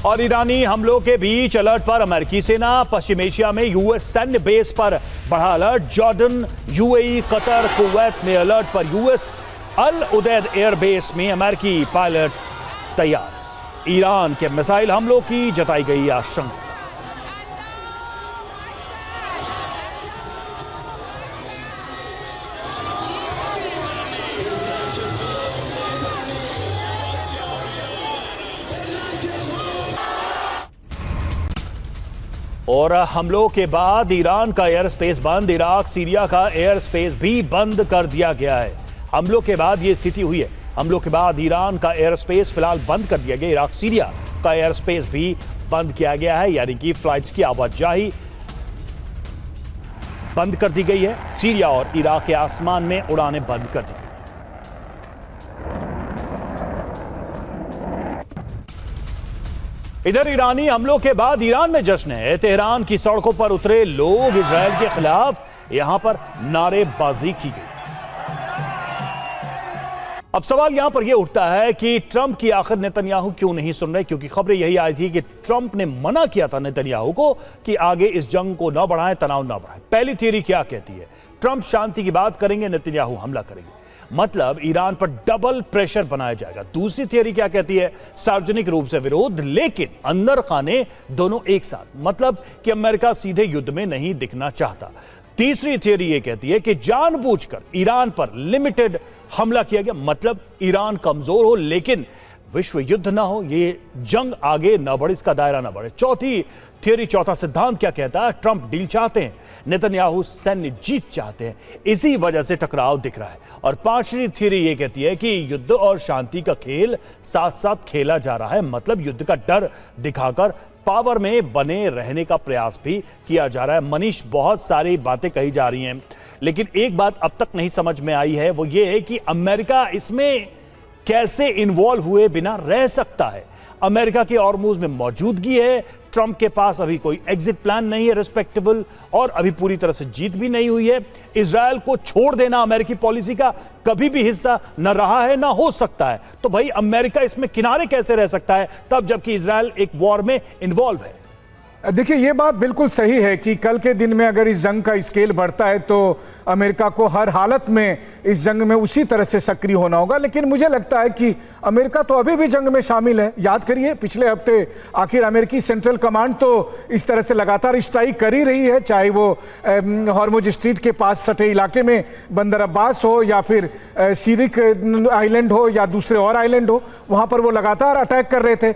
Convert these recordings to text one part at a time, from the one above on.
और ईरानी हमलों के बीच अलर्ट पर अमेरिकी सेना। पश्चिम एशिया में यूएस सैन्य बेस पर बढ़ा alert. Jordan, UAE, Qatar, Kuwait में अलर्ट पर यूएस। अल उदैद एयरबेस में अमेरिकी पायलट तैयार। ईरान के मिसाइल हमलों की जताई गई आशंका। और हमलों के बाद ईरान का एयर स्पेस बंद। इराक, सीरिया का एयर स्पेस भी बंद कर दिया गया है। हमलों के बाद यह स्थिति हुई है। हमलों के बाद ईरान का एयर स्पेस फिलहाल बंद कर दिया गया। इराक, सीरिया का एयर स्पेस भी बंद किया गया है, यानी कि फ्लाइट्स की आवाजाही बंद कर दी गई है। सीरिया और इराक के आसमान में उड़ानें बंद कर दी गई। इधर ईरानी हमलों के बाद ईरान में जश्न है। तेहरान की सड़कों पर उतरे लोग। इजरायल के खिलाफ यहां पर नारेबाजी की गई। अब सवाल यहां पर यह उठता है कि ट्रंप की आखिर नेतन्याहू क्यों नहीं सुन रहे, क्योंकि खबरें यही आई थी कि ट्रंप ने मना किया था नेतन्याहू को कि आगे इस जंग को न बढ़ाएं, तनाव न बढ़ाएं। पहली थियरी क्या कहती है? ट्रंप शांति की बात करेंगे, नेतन्याहू हमला करेंगे, मतलब ईरान पर डबल प्रेशर बनाया जाएगा। दूसरी थियरी क्या कहती है? सार्वजनिक रूप से विरोध, लेकिन अंदर खाने दोनों एक साथ, मतलब कि अमेरिका सीधे युद्ध में नहीं दिखना चाहता। तीसरी थियरी यह कहती है कि जानबूझकर ईरान पर लिमिटेड हमला किया गया, मतलब ईरान कमजोर हो लेकिन विश्व युद्ध ना हो, ये जंग आगे ना बढ़े, इसका दायरा ना बढ़े। चौथी थियरी, चौथा सिद्धांत क्या कहता है? ट्रंप डील चाहते हैं, नेतन्याहू सैन्य जीत चाहते हैं, इसी वजह से टकराव दिख रहा है। और पांचवी थियरी यह कहती है कि युद्ध और शांति का खेल साथ साथ खेला जा रहा है, मतलब युद्ध का डर दिखाकर पावर में बने रहने का प्रयास भी किया जा रहा है। मनीष, बहुत सारी बातें कही जा रही हैं, लेकिन एक बात अब तक नहीं समझ में आई है, वो ये है कि अमेरिका इसमें कैसे इन्वॉल्व हुए बिना रह सकता है। अमेरिका की हॉर्मुज में मौजूदगी है, ट्रंप के पास अभी कोई एग्जिट प्लान नहीं है रिस्पेक्टेबल, और अभी पूरी तरह से जीत भी नहीं हुई है। इजरायल को छोड़ देना अमेरिकी पॉलिसी का कभी भी हिस्सा न रहा है, ना हो सकता है। तो भाई अमेरिका इसमें किनारे कैसे रह सकता है तब जबकि इजरायल एक वॉर में इन्वॉल्व है? देखिए, ये बात बिल्कुल सही है कि कल के दिन में अगर इस जंग का स्केल बढ़ता है तो अमेरिका को हर हालत में इस जंग में उसी तरह से सक्रिय होना होगा। लेकिन मुझे लगता है कि अमेरिका तो अभी भी जंग में शामिल है। याद करिए, पिछले हफ्ते आखिर अमेरिकी सेंट्रल कमांड तो इस तरह से लगातार स्ट्राइक कर ही रही है, चाहे वो हॉर्मुज स्ट्रीट के पास सटे इलाके में बंदर अब्बास हो या फिर सीरिक आइलैंड हो या दूसरे और आइलैंड हो, वहाँ पर वो लगातार अटैक कर रहे थे।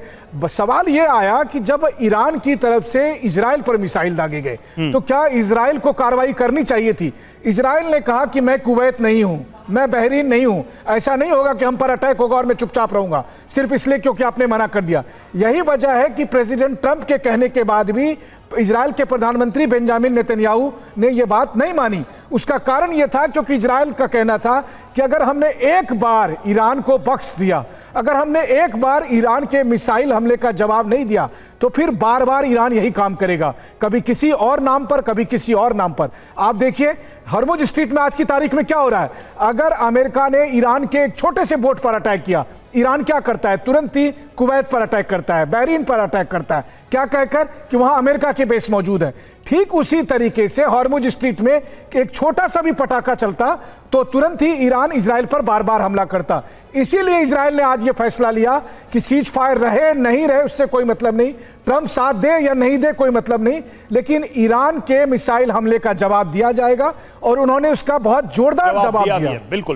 सवाल ये आया कि जब ईरान की तरफ से इजराइल पर मिसाइल दागे गए तो क्या इजराइल को कार्रवाई करनी चाहिए थी? इजराइल ने कहा कि मैं कुवैत नहीं हूं, मैं बहरीन नहीं हूं, ऐसा नहीं होगा कि हम पर अटैक होगा और मैं चुपचाप रहूंगा सिर्फ इसलिए क्योंकि आपने मना कर दिया। यही वजह है कि प्रेसिडेंट ट्रंप के कहने के बाद भी इजराइल के प्रधानमंत्री बेंजामिन नेतन्याहू ने यह बात नहीं मानी। उसका कारण यह था क्योंकि इजराइल का कहना था कि अगर हमने एक बार ईरान को बख्श दिया, अगर हमने एक बार ईरान के मिसाइल हमले का जवाब नहीं दिया, तो फिर बार बार ईरान यही काम करेगा, कभी किसी और नाम पर, कभी किसी और नाम पर। आप देखिए हॉर्मुज स्ट्रीट में आज की तारीख में क्या हो रहा है। अगर अमेरिका ने ईरान के एक छोटे से बोट पर अटैक किया, ईरान क्या करता है? तुरंत ही कुवैत पर अटैक करता है, बहरीन पर अटैक करता है, क्या कहकर कि वहां अमेरिका के बेस मौजूद है। ठीक उसी तरीके से हॉर्मुज स्ट्रीट में एक छोटा सा भी पटाखा चलता तो तुरंत ही ईरान इजराइल पर बार बार हमला करता। इसीलिए इजराइल ने आज यह फैसला लिया कि सीज फायर रहे नहीं रहे उससे कोई मतलब नहीं, ट्रंप साथ दे या नहीं दे कोई मतलब नहीं, लेकिन ईरान के मिसाइल हमले का जवाब दिया जाएगा और उन्होंने उसका बहुत जोरदार जवाब दिया। बिल्कुल।